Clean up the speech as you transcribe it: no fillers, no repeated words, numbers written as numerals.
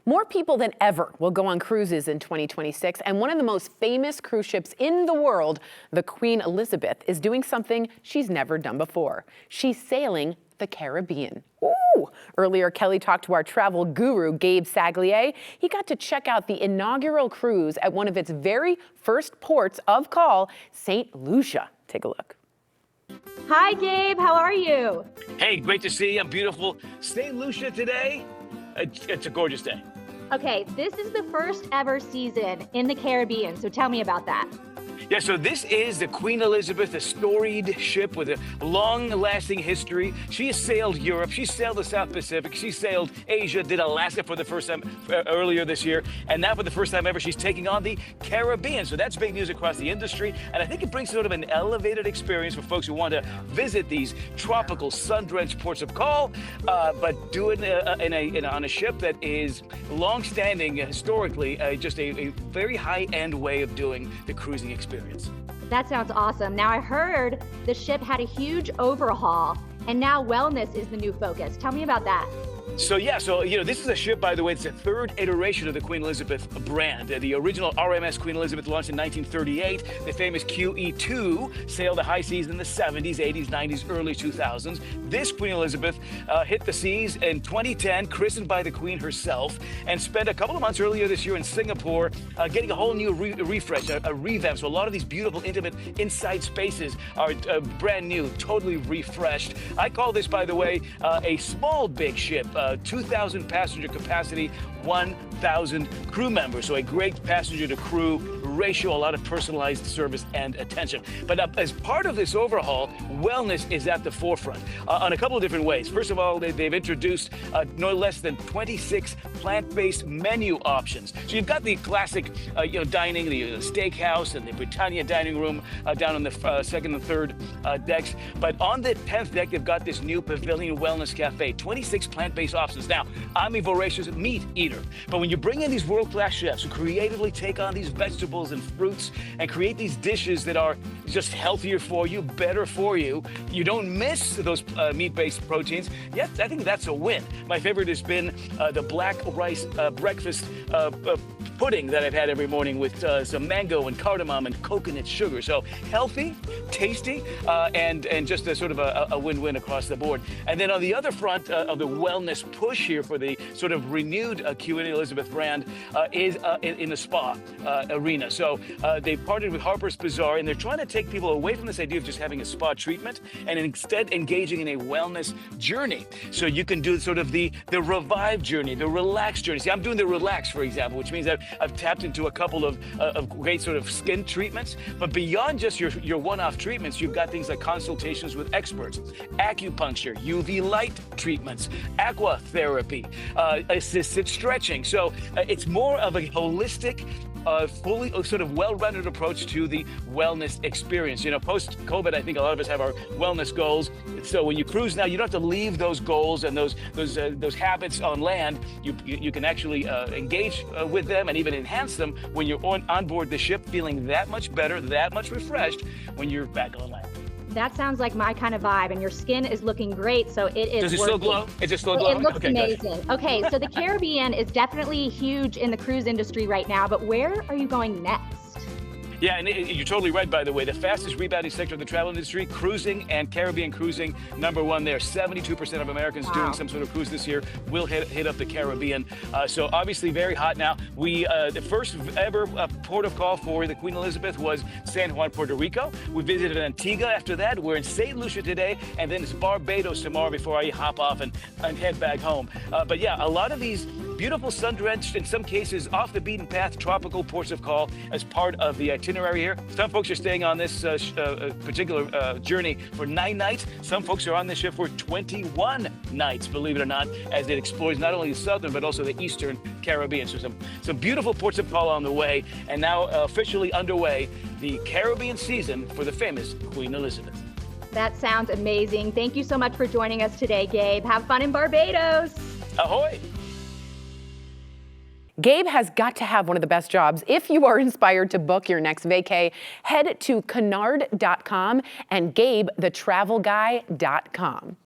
More people than ever will go on cruises in 2026, and one of the most famous cruise ships in the world, the Queen Elizabeth, is doing something she's never done before. She's sailing the Caribbean. Ooh! Earlier, Kelly talked to our travel guru, Gabe Saglier. He got to check out the inaugural cruise at one of its very first ports of call, St. Lucia. Take a look. Hi, Gabe. How are you? Hey, great to see you. I'm beautiful St. Lucia today. It's a gorgeous day. Okay, this is the first ever season in the Caribbean, so tell me about that. Yeah, so this is the Queen Elizabeth, a storied ship with a long-lasting history. She has sailed Europe, she sailed the South Pacific, she sailed Asia, did Alaska for the first time earlier this year, and now for the first time ever, she's taking on the Caribbean. So that's big news across the industry, and I think it brings sort of an elevated experience for folks who want to visit these tropical, sun-drenched ports of call, but do it on a ship that is long-standing historically, just a very high-end way of doing the cruising experience. That sounds awesome. Now, I heard the ship had a huge overhaul, and now wellness is the new focus. Tell me about that. So this is a ship, by the way, it's the third iteration of the Queen Elizabeth brand. The original RMS Queen Elizabeth launched in 1938. The famous QE2 sailed the high seas in the 70s, 80s, 90s, early 2000s. This Queen Elizabeth hit the seas in 2010, christened by the Queen herself, and spent a couple of months earlier this year in Singapore getting a whole new refresh, a revamp. So a lot of these beautiful, intimate inside spaces are brand new, totally refreshed. I call this, by the way, a small big ship. 2,000 passenger capacity, 1,000 crew members. So a great passenger to crew ratio, a lot of personalized service and attention. But as part of this overhaul, wellness is at the forefront on a couple of different ways. First of all, they've introduced no less than 26 plant-based menu options. So you've got the classic, dining, the steakhouse and the Britannia dining room down on the second and third decks. But on the 10th deck, they've got this new Pavilion Wellness Cafe, 26 plant-based options. Now, I'm a voracious meat eater, but when you bring in these world-class chefs who creatively take on these vegetables and fruits and create these dishes that are just healthier for you, better for you, you don't miss those meat-based proteins. Yes, I think that's a win. My favorite has been the black rice breakfast pudding that I've had every morning with some mango and cardamom and coconut sugar. So healthy, tasty, and just a sort of a win-win across the board. And then on the other front of the wellness push here for the sort of renewed Queen Elizabeth brand is in the spa arena. So they've partnered with Harper's Bazaar, and they're trying to take people away from this idea of just having a spa treatment and instead engaging in a wellness journey. So you can do sort of the revive journey, the relax journey. See, I'm doing the relax, for example, which means that I've tapped into a couple of great sort of skin treatments. But beyond just your one-off treatments, you've got things like consultations with experts, acupuncture, UV light treatments, aqua therapy, assisted stretching. So it's more of a holistic, fully sort of well-rounded approach to the wellness experience. Post-COVID, I think a lot of us have our wellness goals. So when you cruise now, you don't have to leave those goals and those habits on land. You can actually engage with them and even enhance them when you're on board the ship, feeling that much better, that much refreshed when you're back on land. That sounds like my kind of vibe, and your skin is looking great, so it is. Does it working. still glow? Is it still glowing? It looks okay, amazing. Good. Okay, so the Caribbean is definitely huge in the cruise industry right now, but where are you going next? Yeah, and you're totally right, by the way. The fastest rebounding sector of the travel industry, cruising and Caribbean cruising, #1 there. 72% of Americans doing some sort of cruise this year will hit up the Caribbean. So obviously very hot now. The first ever port of call for the Queen Elizabeth was San Juan, Puerto Rico. We visited Antigua after that. We're in St. Lucia today, and then it's Barbados tomorrow before I hop off and head back home. But yeah, a lot of these beautiful sun-drenched, in some cases off the beaten path, tropical ports of call as part of the itinerary here. Some folks are staying on this particular journey for 9 nights. Some folks are on this ship for 21 nights, believe it or not, as it explores not only the southern but also the eastern Caribbean. So some beautiful ports of call on the way, and now officially underway the Caribbean season for the famous Queen Elizabeth. That sounds amazing. Thank you so much for joining us today, Gabe. Have fun in Barbados. Ahoy! Gabe has got to have one of the best jobs. If you are inspired to book your next vacay, head to canard.com and GabeTheTravelGuy.com.